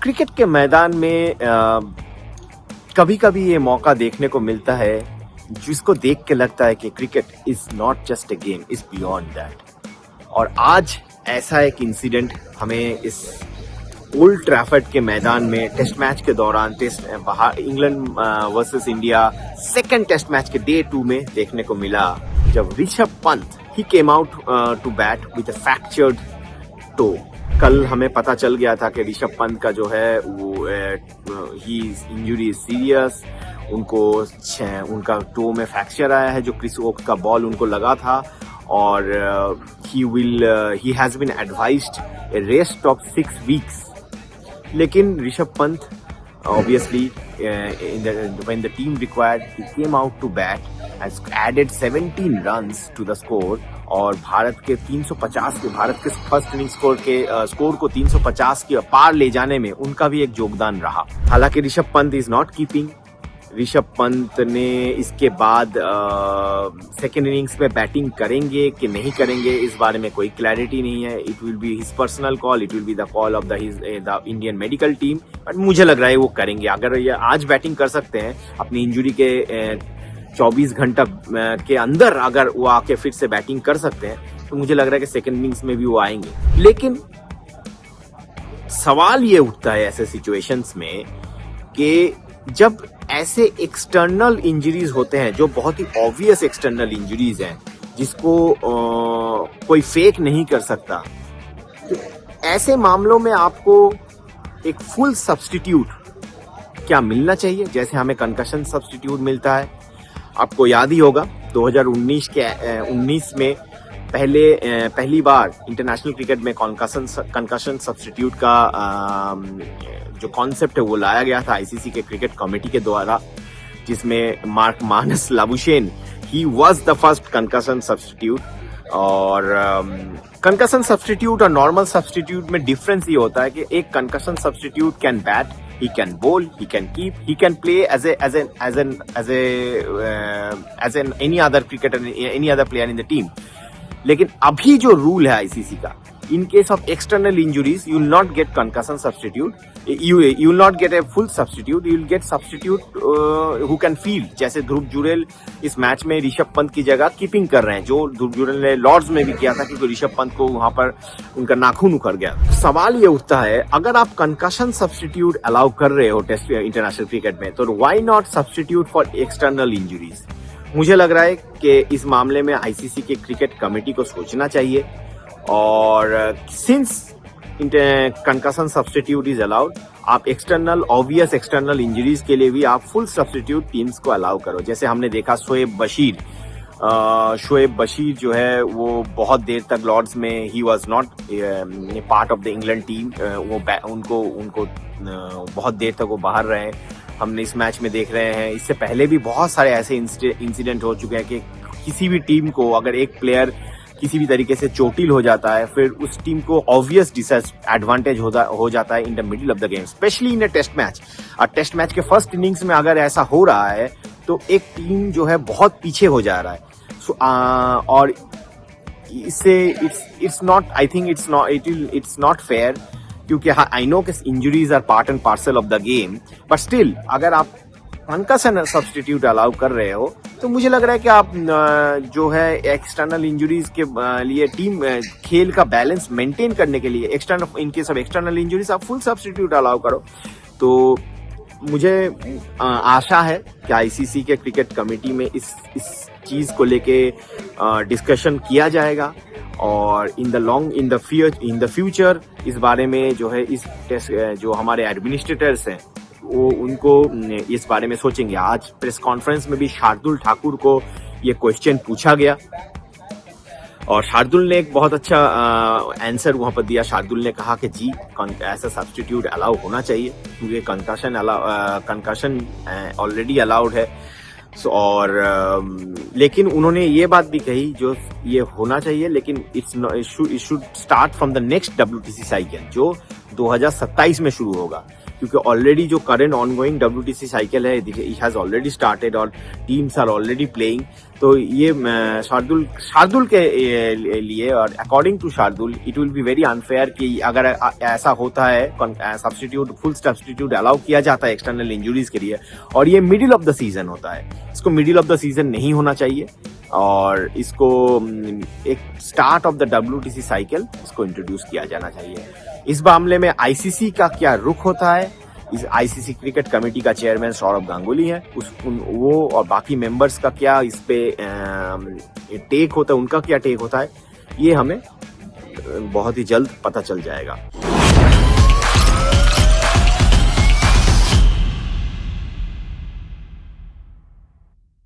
Cricket के मैदान में कभी कभी ये मौका देखने को मिलता है जिसको देख के लगता है कि cricket is not just a game, is beyond that. और आज ऐसा एक इंसिडेंट हमें इस ओल्ड ट्रैफर्ड के मैदान में टेस्ट मैच के दौरान England versus India second test match के डे 2 में देखने को मिला, जब Rishabh Pant he came out to bat with a fractured toe. कल हमें पता चल गया था कि ऋषभ पंत का जो है वो ही इंजरी सीरियस, उनका टो में फ्रैक्चर आया है, जो क्रिस ओक्स का बॉल उनको लगा था, और he has been advised a rest of 6 weeks. लेकिन Rishabh Pant obviously when the team required, he came out to bat and added 17 runs to the score, और भारत के फर्स्ट इनिंग स्कोर को 350 के पार ले जाने में उनका भी एक योगदान रहा। हालांकि Rishabh Pant is not keeping. Rishabh Pant ने इसके बाद सेकेंड इनिंग्स में बैटिंग करेंगे कि नहीं करेंगे, इस बारे में कोई क्लैरिटी नहीं है। It will be his personal call, it will be the call of the Indian medical team, but मुझे लग रहा है वो करेंगे। अगर ये आज बैटिंग कर सकते हैं अपनी इंजरी के 24 घंटा के अंदर, अगर वो आके फिर से बैटिंग कर सकते हैं, तो मुझे लग रहा है कि सेकेंड इनिंग्स में भी वो आएंगे। लेकिन सवाल ये उठता है ऐसे सिचुएशंस में कि जब ऐसे एक्सटर्नल इंजरीज होते हैं, जो बहुत ही ऑब्वियस एक्सटर्नल इंजरीज हैं, जिसको कोई फेक नहीं कर सकता, तो ऐसे मामलों में आपको एक फुल सब्स्टिट्यूट क्या मिलना चाहिए, जैसे हमें कंकशन सब्स्टिट्यूट मिलता है। आपको याद ही होगा 2019 में पहली बार इंटरनेशनल क्रिकेट में कंकशन सब्स्टिट्यूट का जो कॉन्सेप्ट है वो लाया गया था आईसीसी के क्रिकेट कमेटी के द्वारा, जिसमें Marcus Labuschagne he was the first concussion substitute. और कंकशन सब्स्टिट्यूट और नॉर्मल सब्स्टिट्यूट में डिफरेंस ये होता है कि एक concussion substitute can bat, he can bowl, he can keep, he can play as any other cricketer, any other player in the team. लेकिन अभी जो रूल है आईसीसी का, in case of external injuries, you will not get concussion substitute, you will not get a full substitute, you will get substitute who can field। जैसे ध्रुव जुरेल इस match में ऋषभ पंत की जगह कीपिंग कर रहे हैं, जो ध्रुव जुरेल ने लॉर्ड्स में भी किया था, क्योंकि ऋषभ पंत को वहां पर उनका नाखून उखड़ गया। सवाल ये उठता है, अगर आप कंकशन सब्स्टिट्यूट अलाउ कर रहे हो टेस्ट इंटरनेशनल क्रिकेट में, तो why not substitute for external injuries. मुझे लग रहा है कि इस मामले में आईसीसी के क्रिकेट कमेटी को सोचना चाहिए, और since concussion substitute is allowed, आप ऑब्वियस एक्सटर्नल इंजरीज के लिए भी आप फुल सब्स्टिट्यूट टीम्स को अलाउ करो। जैसे हमने देखा शोएब बशीर जो है वो बहुत देर तक लॉर्ड्स में he was not part of the England team, उनको बहुत देर तक वो बाहर रहे। हमने इस मैच में देख रहे हैं, इससे पहले भी बहुत सारे ऐसे इंसिडेंट हो चुके हैं कि किसी भी टीम को अगर एक प्लेयर किसी भी तरीके से चोटिल हो जाता है, फिर उस टीम को ऑब्वियस डिसएडवांटेज हो जाता है in the middle of the game, specially in a test match. और टेस्ट मैच के फर्स्ट इनिंग्स में अगर ऐसा हो रहा है, तो एक टीम जो है बहुत पीछे हो जा रहा है। और इससे इट्स नॉट फेयर, क्योंकि आई नो कि injuries are part and parcel of the game, but still अगर आप कंकशन सब्स्टिट्यूट अलाउ कर रहे हो, तो मुझे लग रहा है कि आप जो है एक्सटर्नल इंजरीज के लिए टीम खेल का बैलेंस मेंटेन करने के लिए in case of external injuries आप फुल सब्स्टिट्यूट अलाउ करो। तो मुझे आशा है कि आईसीसी के क्रिकेट कमेटी में इस चीज को लेके डिस्कशन किया जाएगा, और इन द फ्यूचर इस बारे में जो है इस टेस्ट जो हमारे एडमिनिस्ट्रेटर्स हैं वो उनको इस बारे में सोचेंगे। आज प्रेस कॉन्फ्रेंस में भी शार्दुल ठाकुर को ये क्वेश्चन पूछा गया, और शार्दुल ने एक बहुत अच्छा आंसर वहां पर दिया। शार्दुल ने कहा कि जी ऐसा सब्स्टिट्यूट अलाउ होना चाहिए, क्योंकि कंकशन ऑलरेडी अलाउड है। और लेकिन उन्होंने ये बात भी कही, जो ये होना चाहिए, लेकिन it should start from the next WTC cycle, जो 2027 में शुरू होगा। क्योंकि ऑलरेडी जो करंट ऑनगोइंग WTC साइकिल है इट हैज ऑलरेडी स्टार्टेड और टीम्स आर ऑलरेडी प्लेइंग। तो ये शार्दुल के लिए और according to Shardul it will be very unfair कि अगर ऐसा होता है फुल सब्स्टिट्यूट अलाउ किया जाता है एक्सटर्नल इंजुरीज के लिए और ये मिडिल ऑफ द सीजन होता है, इसको मिडिल ऑफ द सीजन नहीं होना चाहिए और इसको एक start of the WTC cycle इसको इंट्रोड्यूस किया जाना चाहिए। इस मामले में ICC का क्या रुख होता है, इस ICC क्रिकेट कमेटी का चेयरमैन सौरभ गांगुली है, वो और बाकी मेंबर्स का क्या इस पे टेक होता है, उनका क्या टेक होता है, ये हमें बहुत ही जल्द पता चल जाएगा।